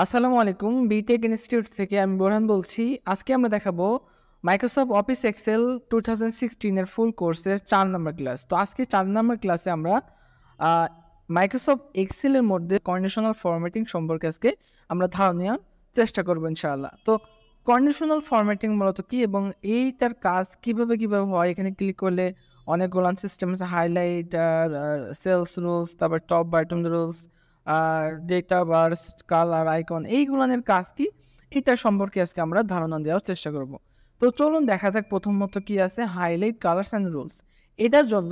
আসসালামু আলাইকুম। B Tech institute থেকে আমি বোরহান বলছি। আজকে আমরা দেখাবো মাইক্রোসফট অফিস এক্সেল 2016 এর ফুল কোর্সের ৪ নম্বর ক্লাস। তো আজকে ৪ নম্বর ক্লাসে আমরা আ মাইক্রোসফট এক্সেলের মধ্যে কন্ডিশনাল ফরম্যাটিং সম্পর্কে আজকে আমরা ধারণা নেওয়ার চেষ্টা করব ইনশাআল্লাহ। তো কন্ডিশনাল ফরম্যাটিং মূলত কি এবং এইটার কাজ কিভাবে হয়, এখানে ক্লিক করলে অনেকগুলান সিস্টেম আছে, হাইলাইট, সেলস রুলস, তারপর top bottom rules, data bars, colour icon, এইগুলানের কাজ কি এটার সম্পর্কে আজকে আমরা ধারণা দেওয়ার চেষ্টা করব। তো চলুন দেখা যাক প্রথমত কি আছে, হাইলাইট, কালার্স অ্যান্ড রুলস। এটার জন্য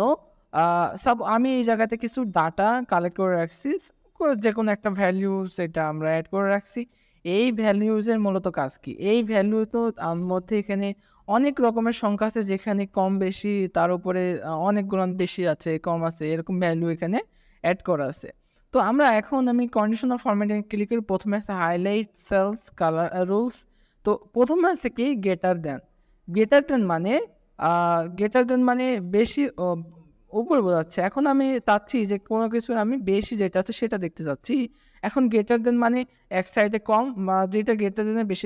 আমি এই জায়গাতে কিছু ডাটা কালেক্ট করে রাখছি, যে কোনো একটা ভ্যালিউজ এটা আমরা অ্যাড করে রাখছি। এই ভ্যালিউজের মূলত কাজ কি, এই ভ্যালু তো মধ্যে এখানে অনেক রকমের সংখ্যা আছে, যেখানে কম বেশি, তার উপরে অনেকগুলো বেশি আছে, কম আছে, এরকম ভ্যালু এখানে অ্যাড করা আছে। তো আমি কন্ডিশনাল ফরম্যাটিং ক্লিক করি। প্রথমে আছে হাইলাইট, সেলস, কালার, রুলস। তো প্রথমে আছে কি গেটার দেন মানে বেশি উপরে বোঝাচ্ছে। এখন আমি চাচ্ছি যে কোনো কিছুর আমি বেশি যেটা আছে সেটা দেখতে চাচ্ছি। এখন গেটার দেন মানে এক সাইডে কম, যেটা গেটার দেনের বেশি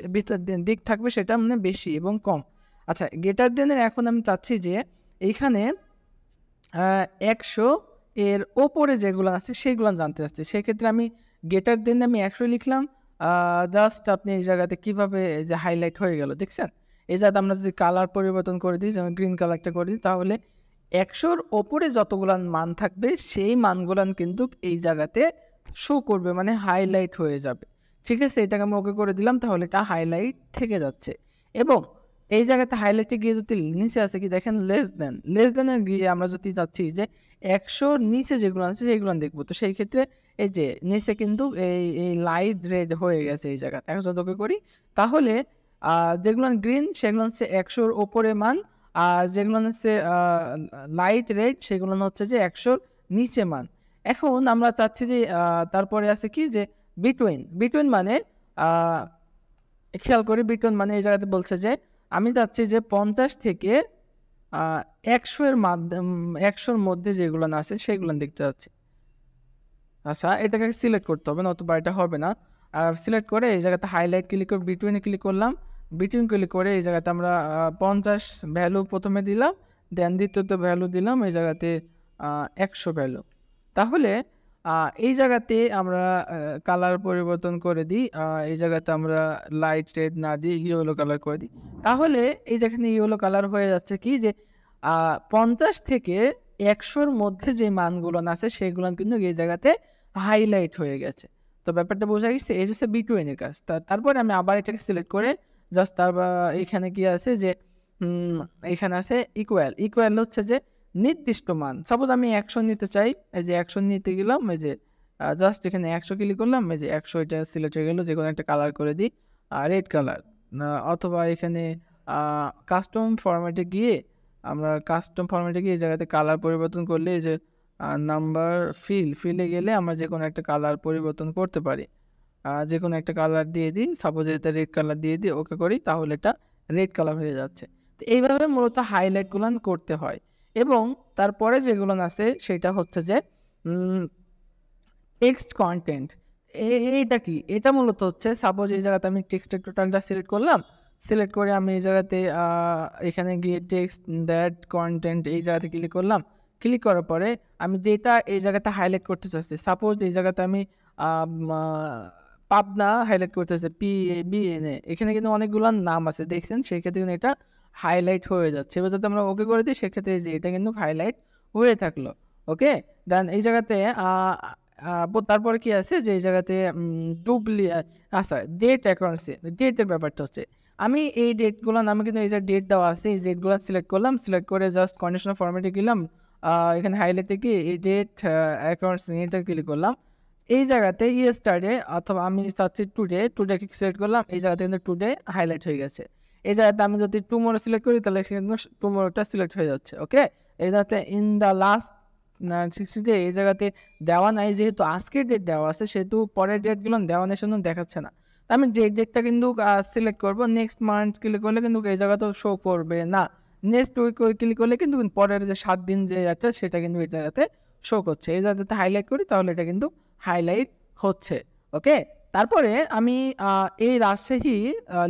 দিক থাকবে সেটা মানে বেশি এবং কম। আচ্ছা, গেটার দেনের এখন আমি চাচ্ছি যে এইখানে 100 এর ওপরে যেগুলো আছে সেগুলো জানতে চাচ্ছি। সেক্ষেত্রে আমি গেটার দেন আমি 100 লিখলাম। জাস্ট আপনি এই জায়গাতে কীভাবে যে হাইলাইট হয়ে গেল দেখছেন? এই জায়গাতে আমরা যদি কালার পরিবর্তন করে দিই, যেমন গ্রিন কালারটা করে দিই, তাহলে 100-র ওপরে যতগুলান মান থাকবে সেই মানগুলান কিন্তু এই জায়গাতে শো করবে, মানে হাইলাইট হয়ে যাবে। ঠিক আছে, এটাকে আমি ওকে করে দিলাম, তাহলে এটা হাইলাইট থেকে যাচ্ছে। এবং এই জায়গাতে হাইলাইটে গিয়ে যদি নিচে আছে কি দেখেন, লেস দেনে গিয়ে আমরা যদি চাচ্ছি যে 100-র নিচে যেগুলো আছে সেইগুলো দেখবো, তো সেই ক্ষেত্রে এই যে নিচে কিন্তু এই লাইট রেড হয়ে গেছে এই জায়গাতে। এখন যদি ওকে করি, তাহলে যেগুলো গ্রিন সেগুলো হচ্ছে 100-র ওপরে মান, আর যেগুলো হচ্ছে লাইট রেড সেগুলো হচ্ছে যে 100-র নিচে মান। এখন আমরা চাচ্ছি যে তারপরে আছে কি যে বিটুইন মানে খেয়াল করি, বিটুইন মানে এই জায়গাতে বলছে যে আমি চাচ্ছি যে 50 থেকে 100-র মধ্যে যেগুলো আছে সেগুলো দেখতে চাচ্ছি। আচ্ছা, এটাকে সিলেক্ট করতে হবে, নতুবা এটা হবে না। আর সিলেক্ট করে এই জায়গাতে হাইলাইট ক্লিক করে বিটুইনে ক্লিক করলাম। বিটুইন ক্লিক করে এই জায়গাতে আমরা 50 ভ্যালু প্রথমে দিলাম, দেন দ্বিতীয়ত ভ্যালু দিলাম এই জায়গাতে 100 ভ্যালু। তাহলে এই জায়গাতে আমরা কালার পরিবর্তন করে দিই। এই জায়গাতে আমরা লাইট রেড না দিয়ে ইয়েলো কালার করে দিই। তাহলে এই যেখানে ইয়েলো কালার হয়ে যাচ্ছে কি যে 50 থেকে 100-র মধ্যে যে মানগুলো আছে সেগুলো কিন্তু এই জায়গাতে হাইলাইট হয়ে গেছে। তো ব্যাপারটা বোঝা গেছে, এই হচ্ছে বিটুইনের কাজ। তারপরে আমি আবার এটাকে সিলেক্ট করে জাস্ট এখানে কি আছে যে এখানে আছে ইকুয়াল হচ্ছে যে নির্দিষ্ট মান। সাপোজ আমি 100 নিতে চাই, এই যে 100 নিতে গেলাম, এই যে জাস্ট এখানে 100 ক্লিক করলাম, এই যে 100 এটা সিলেক্ট হয়ে গেল। যে কোনো একটা কালার করে দিই, রেড কালার, অথবা এখানে কাস্টম ফরম্যাটে গিয়ে এই জায়গাতে কালার পরিবর্তন করলে এই যে নাম্বার ফিলে গেলে আমরা যে কোনো একটা কালার পরিবর্তন করতে পারি। যে কোনো একটা কালার দিয়ে দিই, সাপোজ এটা রেড কালার দিয়ে দিই, ওকে করি, তাহলে এটা রেড কালার হয়ে যাচ্ছে। তো এইভাবে মূলত হাইলাইটগুলো করতে হয়। এবং তারপরে যেগুলো আছে সেটা হচ্ছে যে টেক্সট কন্টেন্ট। এইটা কি, এটা মূলত হচ্ছে সাপোজ এই জায়গাতে আমি টেক্সটের টোটালটা সিলেক্ট করলাম, সিলেক্ট করে আমি এই জায়গাতে এখানে গিয়ে টেক্সট দ্যাট কন্টেন্ট এই জায়গাতে ক্লিক করলাম। ক্লিক করার পরে আমি যেটা এই জায়গাতে হাইলাইট করতে চাচ্ছি, সাপোজ এই জায়গাতে আমি পাবনা হাইলাইট করতে চাচ্ছি, PABNA, এখানে কিন্তু অনেকগুলো নাম আছে দেখছেন, সেই ক্ষেত্রে কিন্তু এটা হাইলাইট হয়ে যাচ্ছে। এবার যদি আমরা ওকে করে দিই সেক্ষেত্রে যে এটা কিন্তু হাইলাইট হয়ে থাকলো। ওকে, দেন এই জায়গাতে তারপরে কি আছে যে এই জায়গাতে আচ্ছা, ডেট অ্যাকাউন্সি, ডেটের ব্যাপারটা হচ্ছে আমি এই ডেটগুলো নামে কিন্তু এই যে ডেট দেওয়া আছে, এই ডেটগুলো সিলেক্ট করলাম, সিলেক্ট করে জাস্ট কন্ডিশনাল ফরম্যাটে গেলাম, এখানে হাইলাইটে গিয়ে এই ডেট অ্যাকাউন্টস এটা ক্লিক করলাম। এই জায়গাতে ইয়েস্টারডে অথবা আমি চাচ্ছি টুডে সিলেক্ট করলাম, এই জায়গাতে কিন্তু টুডে হাইলাইট হয়ে গেছে। এই জায়গাতে আমি যদি টুমোরো সিলেক্ট করি তাহলে কিন্তু টুমোরোটা সিলেক্ট হয়ে যাচ্ছে। ওকে, এই জায়গাতে ইন দ্য লাস্ট 60 ডে এই জায়গাতে দেওয়া নাই, যেহেতু আজকের ডেট দেওয়া আছে সেহেতু পরের ডেটগুলো দেওয়া নেই, শুধু দেখাচ্ছে না। আমি যে ডেটটা কিন্তু সিলেক্ট করবো, নেক্সট মান্থ ক্লিক করলে কিন্তু এই জায়গাতে শো করবে না। নেক্সট উইক ক্লিক করলে কিন্তু পরের যে 7 দিন যে আছে সেটা কিন্তু এই জায়গাতে শো করছে। এই জায়গাতে হাইলাইট করি তাহলে এটা কিন্তু হাইলাইট হচ্ছে। ওকে, তারপরে আমি এই রাজশাহী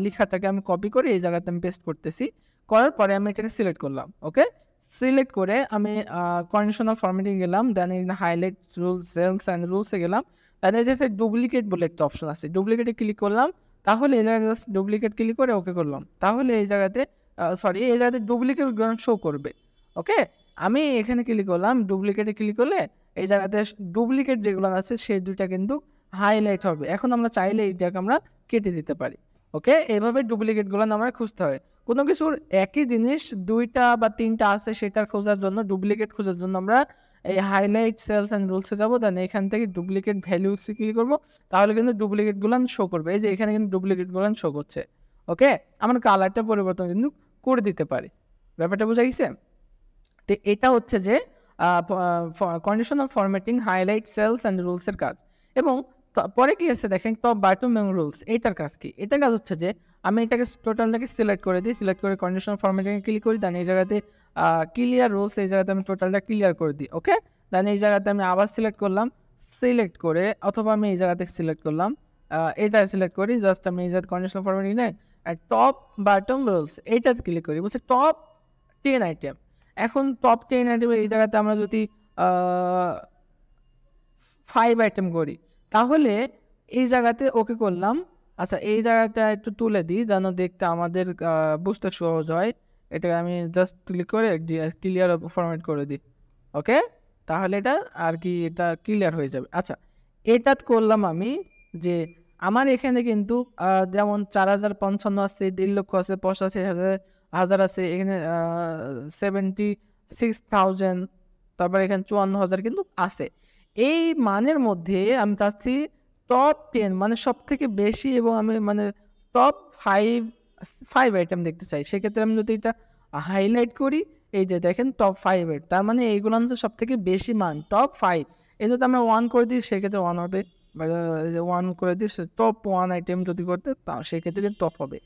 লেখাটাকে আমি কপি করে এই জায়গাতে আমি পেস্ট করতেছি, করার পরে আমি এটাকে সিলেক্ট করলাম। ওকে, সিলেক্ট করে আমি কন্ডিশনাল ফরম্যাটিং গেলাম, দেন এই হাইলাইট রুলস সেলস অ্যান্ড রুলসে গেলাম, দেন এই যে ডুপ্লিকেট বলে একটা অপশন আছে, ডুপ্লিকেটে ক্লিক করলাম। তাহলে এই জায়গায় জাস্ট ডুপ্লিকেট ক্লিক করে ওকে করলাম, তাহলে এই জায়গাতে এই জায়গাতে ডুপ্লিকেট শো করবে। ওকে, আমি এখানে ক্লিক করলাম, ডুপ্লিকেটে ক্লিক করলে এই জায়গাতে ডুপ্লিকেট যেগুলো আছে সেই দুইটা কিন্তু হাইলাইট হবে। এখন আমরা চাইলে এইটাকে আমরা কেটে দিতে পারি। ওকে, এইভাবে ডুপ্লিকেটগুলো আমরা খুঁজতে হয়। কোনো কিছুর একই জিনিস দুইটা বা তিনটা আছে সেটার খোঁজার জন্য, ডুপ্লিকেট খোঁজার জন্য আমরা এই হাইলাইট সেলস অ্যান্ড রুলসে যাবো, দেন এখান থেকে ডুপ্লিকেট ভ্যালুসে ক্লিক করবো, তাহলে কিন্তু ডুপ্লিকেটগুলো শো করবে। এই যে এখানে কিন্তু ডুপ্লিকেটগুলো শো করছে। ওকে, আমরা কালারটা পরিবর্তন কিন্তু করে দিতে পারি। ব্যাপারটা বোঝা গেছে? তো এটা হচ্ছে যে conditional formatting, highlight cells and রুলসের কাজ। এবং পরে কি আছে দেখেন, টপ বাটন এবং রুলস, এইটার কাজ কি? এটার কাজ হচ্ছে যে আমি এটাকে টোটালটাকে সিলেক্ট করে দিই, সিলেক্ট করে কন্ডিশনাল ফরম্যাটিংয়ে ক্লিক করি, দেন এই জায়গাতে ক্লিয়ার রুলস, এই জায়গাতে আমি টোটালটা ক্লিয়ার করে দিই। ওকে, দেন এই জায়গাতে আমি আবার সিলেক্ট করলাম, সিলেক্ট করে অথবা আমি এই জায়গাতে সিলেক্ট করলাম, এটা সিলেক্ট করি, জাস্ট আমি এই জায়গাতে কন্ডিশনাল ফরম্যাটিং নেই, টপ বাটন রুলস এইটাতে ক্লিক করি, বলছে টপ 10 আইটেম। এখন টপ 10 আইটেম এই জায়গাতে আমরা যদি 5 আইটেম করি, তাহলে এই জায়গাতে ওকে করলাম। আচ্ছা, এই জায়গাটা একটু তুলে দিই যেন দেখতে আমাদের বুঝতে সহজ হয়। এটাকে আমি জাস্ট ক্লিক করে ক্লিয়ার ফরম্যাট করে দিই। ওকে, তাহলে এটা আর কি এটা ক্লিয়ার হয়ে যাবে। আচ্ছা, এটা করলাম আমি যে আমার এখানে কিন্তু যেমন 4055 আছে, 1.5 লক্ষ আছে, 85,000 আছে, এখানে 76,000, তারপরে এখানে 54,000 কিন্তু আছে। এই মানের মধ্যে আমি চাচ্ছি টপ 10 মানে সব থেকে বেশি, এবং আমি মানে টপ 5 আইটেম দেখতে চাই। সেক্ষেত্রে আমি যদি এটা হাইলাইট করি, এই যে দেখেন টপ 5 তার মানে এইগুলো হচ্ছে সব থেকে বেশি মান, টপ 5। এই যদি আমরা 1 করে দিই সেক্ষেত্রে 1 হবে, 1 করে দিই, টপ 1 আইটেম যদি করতে সেক্ষেত্রে টপ হবে।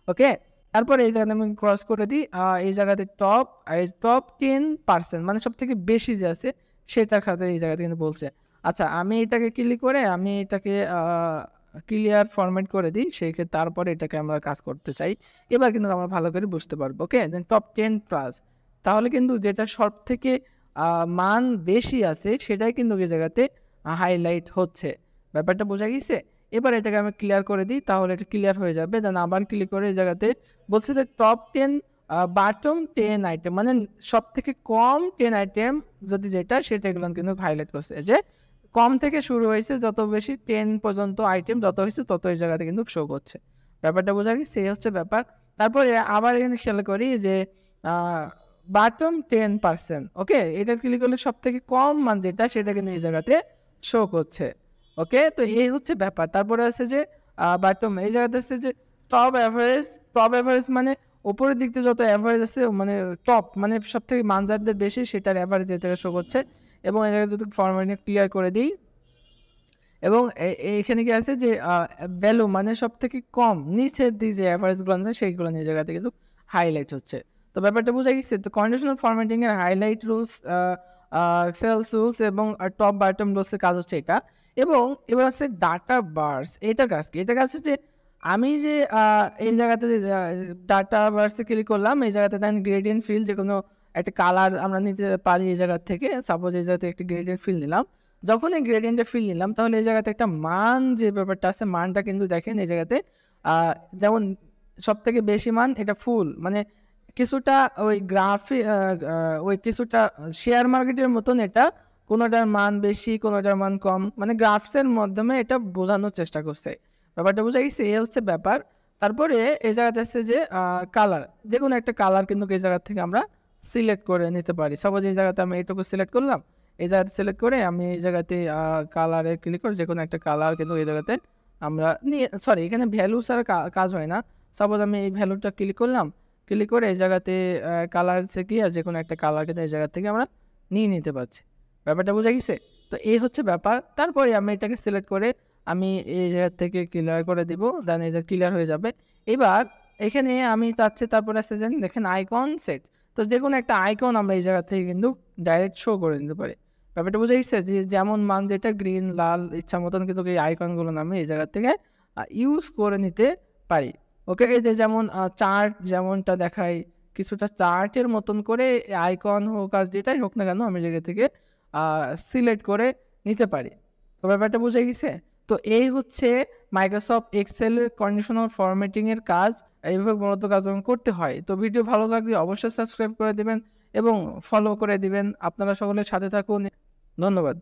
ওকে, তারপরে এই জায়গাতে আমি ক্রস করে দিই, এই জায়গাতে টপ 10% মানে সব থেকে বেশি যে আছে সেটার খাতে এই জায়গাতে কিন্তু বলছে। আচ্ছা, আমি এটাকে ক্লিক করে আমি এটাকে ক্লিয়ার ফরম্যাট করে দিই, সেই ক্ষেত্রে তারপরে এটাকে আমরা কাজ করতে চাই। এবার কিন্তু আমরা ভালো করে বুঝতে পারবো। ওকে, দেন টপ 10+, তাহলে কিন্তু যেটা সব থেকে মান বেশি আছে সেটাই কিন্তু এই জায়গাতে হাইলাইট হচ্ছে। ব্যাপারটা বোঝা গেছে? এবার এটাকে আমি ক্লিয়ার করে দিই, তাহলে এটা ক্লিয়ার হয়ে যাবে। দেন আবার ক্লিক করে এই জায়গাতে বলছে যে টপ 10 বাটম 10 আইটেম, মানে সব থেকে কম 10 আইটেম যদি যেটা সেটা এগুলো কিন্তু হাইলাইট করছে, যে কম থেকে শুরু হয়েছে, যত বেশি 10 পর্যন্ত আইটেম যত হয়েছে তত এই জায়গাতে কিন্তু শো করছে। ব্যাপারটা বোঝা গেছে? সেই হচ্ছে ব্যাপার। তারপরে আবার এখানে খেয়াল করি যে বাটম 10%। ওকে, এটা ক্লিক করলে সব থেকে কম মান যেটা সেটা কিন্তু এই জায়গাতে শো করছে। ওকে, তো এই হচ্ছে ব্যাপার। তারপরে আছে যে বাটম, এই জায়গাতে আছে যে টপ অ্যাভারেজ মানে উপরের দিক থেকে যত অ্যাভারেজ আছে, মানে টপ মানে সব থেকে মান যাদের বেশি সেটার অ্যাভারেজ এটাকে শো করছে। এবং এই জায়গায় যদি ফরম্যাটিং ক্লিয়ার করে দিই, এবং এইখানে কি আছে যে ভ্যালু মানে সব থেকে কম নিচের দিকে যে অ্যাভারেজগুলো আছে সেইগুলো এই জায়গাতে কিন্তু হাইলাইট হচ্ছে। তো ব্যাপারটা বোঝা গেছে? তো কন্ডিশনাল ফরম্যাটিংয়ের হাইলাইট রুলস, সেলস রুলস এবং টপ বাটম রুলসের কাজ হচ্ছে এটা। এবং এবার আছে ডাটা বার্স, এটার কাজ কি? এটার কাজ হচ্ছে যে আমি যে এই জায়গাতে ডাটা বার্সে ক্লিক করলাম, এই জায়গাতে দেন গ্রেডিয়েন্ট ফিল, যে কোনো একটা কালার আমরা নিতে পারি এই জায়গা থেকে। সাপোজ এই জায়গাতে একটা গ্রেডিয়েন্ট ফিল নিলাম, যখন এই গ্রেডিয়েন্টের ফিল নিলাম তাহলে এই জায়গাতে একটা মান যে ব্যাপারটা আছে, মানটা কিন্তু দেখেন এই জায়গাতে যেমন সব থেকে বেশি মান এটা ফুল, মানে কিছুটা ওই ওই কিছুটা শেয়ার মার্কেটের মতন, এটা কোনোটার মান বেশি কোনোটার মান কম, মানে গ্রাফসের মাধ্যমে এটা বোঝানোর চেষ্টা করছে। ব্যাপারটা বোঝা গেছে? এই হচ্ছে ব্যাপার। তারপরে এই জায়গাতে আছে যে কালার, যে কোনো একটা কালার কিন্তু এই জায়গা থেকে আমরা সিলেক্ট করে নিতে পারি। সাপোজ এই জায়গাতে আমি এইটুকু সিলেক্ট করলাম, এই জায়গাতে সিলেক্ট করে আমি এই জায়গাতে কালারে ক্লিক করে যে কোনো একটা কালার কিন্তু এই জায়গাতে আমরা নিয়ে, সরি এখানে ভ্যালু ছাড়া কাজ হয় না। সাপোজ আমি এই ভ্যালুটা ক্লিক করলাম, ক্লিক করে এই জায়গাতে কালার থেকে আর যে কোনো একটা কালার কিন্তু এই জায়গা থেকে আমরা নিয়ে নিতে পারছি। ব্যাপারটা বোঝা গেছে? তো এই হচ্ছে ব্যাপার। তারপরে আমি এটাকে সিলেক্ট করে আমি এই জায়গা থেকে ক্লিয়ার করে দিব, দেন এই যে ক্লিয়ার হয়ে যাবে। এবার এখানে আমি চাচ্ছি, তারপরে আছে দেখেন আইকন সেট, তো যে কোনো একটা আইকন আমরা এই জায়গা থেকে কিন্তু ডাইরেক্ট শো করে নিতে পারি। ব্যাপারটা বুঝে গেছে? যে যেমন মান যেটা গ্রিন, লাল ইচ্ছা মতন কিন্তু এই আইকনগুলো আমি এই জায়গা থেকে ইউজ করে নিতে পারি। ওকে? এই যে যেমন চার্ট যেমনটা দেখাই, কিছুটা চার্টের মতন করে আইকন হোক আর যেটাই হোক না কেন আমি জায়গা থেকে সিলেক্ট করে নিতে পারি। তো ব্যাপারটা বুঝে গেছে? তো এই হচ্ছে মাইক্রোসফট এক্সেলের কন্ডিশনাল ফরম্যাটিংয়ের কাজ। এইভাবে মূলত কাজগুলো করতে হয়। তো ভিডিও ভালো লাগলে অবশ্যই সাবস্ক্রাইব করে দিবেন এবং ফলো করে দিবেন। আপনারা সকলে সাথে থাকুন। ধন্যবাদ।